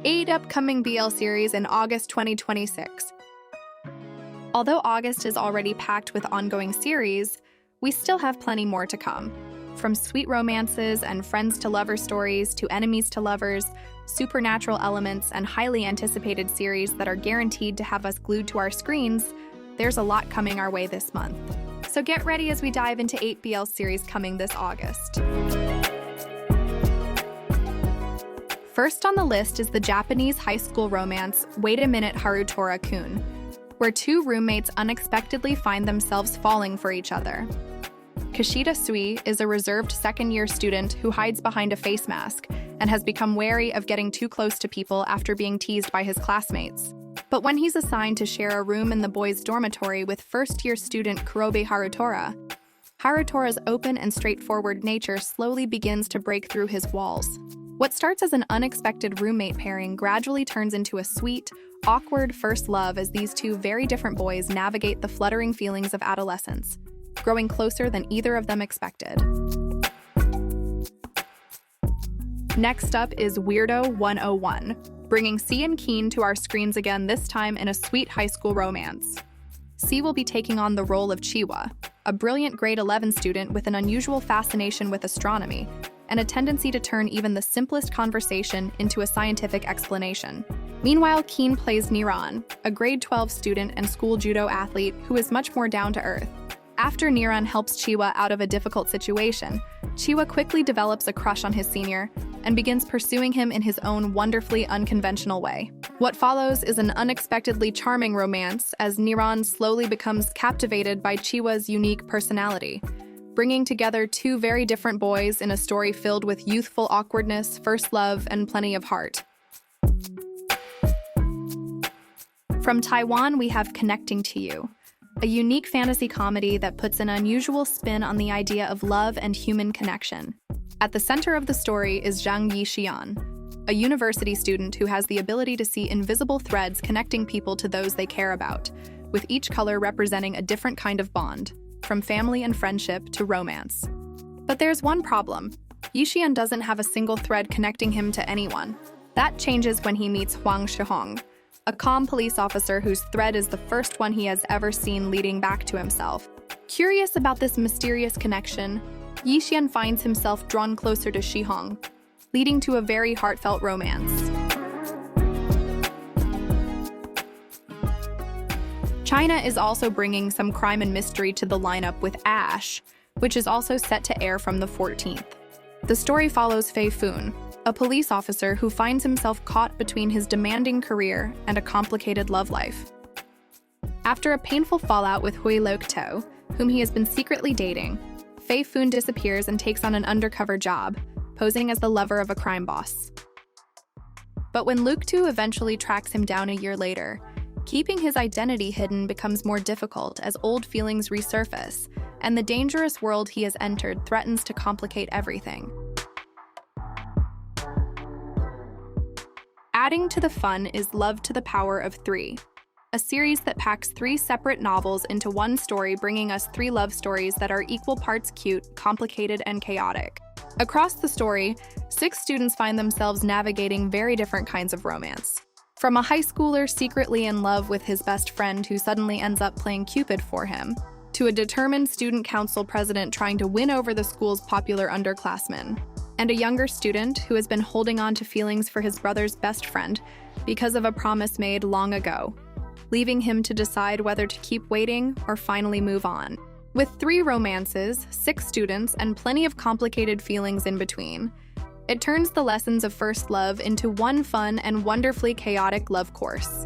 8 upcoming BL series in August 2026. Although August is already packed with ongoing series, we still have plenty more to come. From sweet romances and friends to lover stories to enemies to lovers, supernatural elements, and highly anticipated series that are guaranteed to have us glued to our screens, there's a lot coming our way this month. So get ready as we dive into 8 BL series coming this August. First on the list is the Japanese high school romance Wait a Minute, Harutora-kun, where two roommates unexpectedly find themselves falling for each other. Kishida Sui is a reserved second-year student who hides behind a face mask and has become wary of getting too close to people after being teased by his classmates. But when he's assigned to share a room in the boys' dormitory with first-year student Kurobe Harutora, Harutora's open and straightforward nature slowly begins to break through his walls. What starts as an unexpected roommate pairing gradually turns into a sweet, awkward first love as these two very different boys navigate the fluttering feelings of adolescence, growing closer than either of them expected. Next up is Weirdo 101, bringing C and Keen to our screens again, this time in a sweet high school romance. C will be taking on the role of Chiwa, a brilliant grade 11 student with an unusual fascination with astronomy and a tendency to turn even the simplest conversation into a scientific explanation. Meanwhile, Keen plays Nour, a grade 12 student and school judo athlete who is much more down to earth. After Nour helps Chiwa out of a difficult situation, Chiwa quickly develops a crush on his senior and begins pursuing him in his own wonderfully unconventional way. What follows is an unexpectedly charming romance as Nour slowly becomes captivated by Chiwa's unique personality, bringing together two very different boys in a story filled with youthful awkwardness, first love, and plenty of heart. From Taiwan, we have Connecting to You, a unique fantasy comedy that puts an unusual spin on the idea of love and human connection. At the center of the story is Zhang Yixian, a university student who has the ability to see invisible threads connecting people to those they care about, with each color representing a different kind of bond, from family and friendship to romance. But there's one problem. Yixian doesn't have a single thread connecting him to anyone. That changes when he meets Huang Shihong, a calm police officer whose thread is the first one he has ever seen leading back to himself. Curious about this mysterious connection, Yixian finds himself drawn closer to Shihong, leading to a very heartfelt romance. China is also bringing some crime and mystery to the lineup with Ash, which is also set to air from the 14th. The story follows Fei Fun, a police officer who finds himself caught between his demanding career and a complicated love life. After a painful fallout with Hui Lok-to, whom he has been secretly dating, Fei Fun disappears and takes on an undercover job, posing as the lover of a crime boss. But when Lok-to eventually tracks him down a year later, keeping his identity hidden becomes more difficult as old feelings resurface, and the dangerous world he has entered threatens to complicate everything. Adding to the fun is Love to the Power of 3, a series that packs 3 separate novels into one story, bringing us 3 love stories that are equal parts cute, complicated, and chaotic. Across the story, 6 students find themselves navigating very different kinds of romance. From a high schooler secretly in love with his best friend who suddenly ends up playing Cupid for him, to a determined student council president trying to win over the school's popular underclassmen, and a younger student who has been holding on to feelings for his brother's best friend because of a promise made long ago, leaving him to decide whether to keep waiting or finally move on. With 3 romances, 6 students, and plenty of complicated feelings in between, it turns the lessons of first love into one fun and wonderfully chaotic love course.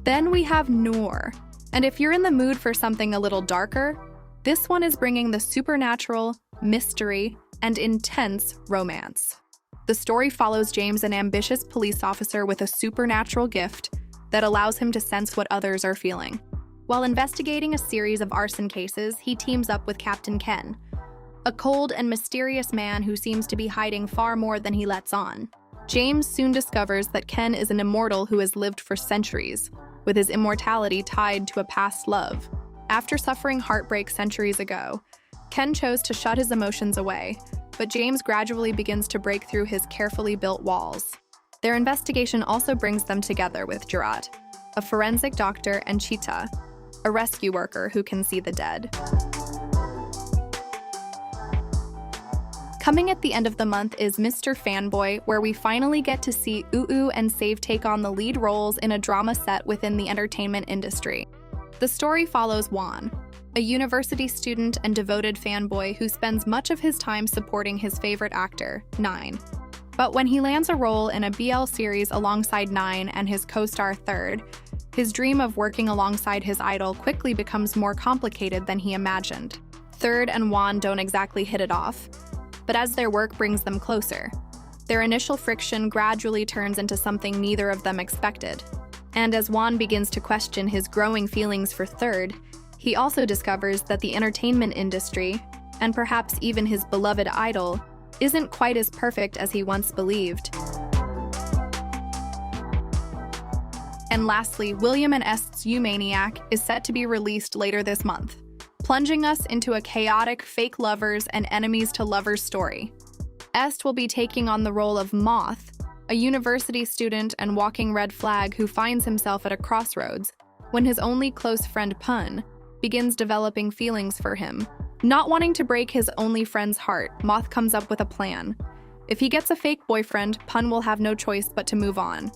Then we have Nour, and if you're in the mood for something a little darker, this one is bringing the supernatural, mystery, and intense romance. The story follows James, an ambitious police officer with a supernatural gift that allows him to sense what others are feeling. While investigating a series of arson cases, he teams up with Captain Ken, a cold and mysterious man who seems to be hiding far more than he lets on. James soon discovers that Ken is an immortal who has lived for centuries, with his immortality tied to a past love. After suffering heartbreak centuries ago, Ken chose to shut his emotions away, but James gradually begins to break through his carefully built walls. Their investigation also brings them together with Jurat, a forensic doctor, and Cheetah, a rescue worker who can see the dead. Coming at the end of the month is Mr. Fanboy, where we finally get to see Uu and Save take on the lead roles in a drama set within the entertainment industry. The story follows Juan, a university student and devoted fanboy who spends much of his time supporting his favorite actor, Nine. But when he lands a role in a BL series alongside Nine and his co-star Third, his dream of working alongside his idol quickly becomes more complicated than he imagined. Third and Juan don't exactly hit it off, but as their work brings them closer, their initial friction gradually turns into something neither of them expected. And as Juan begins to question his growing feelings for Third, he also discovers that the entertainment industry, and perhaps even his beloved idol, isn't quite as perfect as he once believed. And lastly, William and Est's Maniac is set to be released later this month, plunging us into a chaotic fake lovers and enemies to lovers story. Est will be taking on the role of Moth, a university student and walking red flag who finds himself at a crossroads when his only close friend Pun begins developing feelings for him. Not wanting to break his only friend's heart, Moth comes up with a plan. If he gets a fake boyfriend, Pun will have no choice but to move on.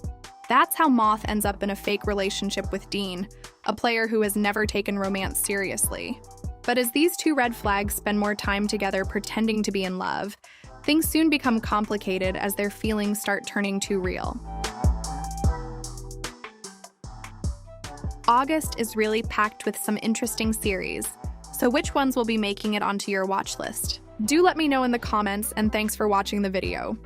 That's how Moth ends up in a fake relationship with Dean, a player who has never taken romance seriously. But as these two red flags spend more time together pretending to be in love, things soon become complicated as their feelings start turning too real. August is really packed with some interesting series, so which ones will be making it onto your watch list? Do let me know in the comments, and thanks for watching the video.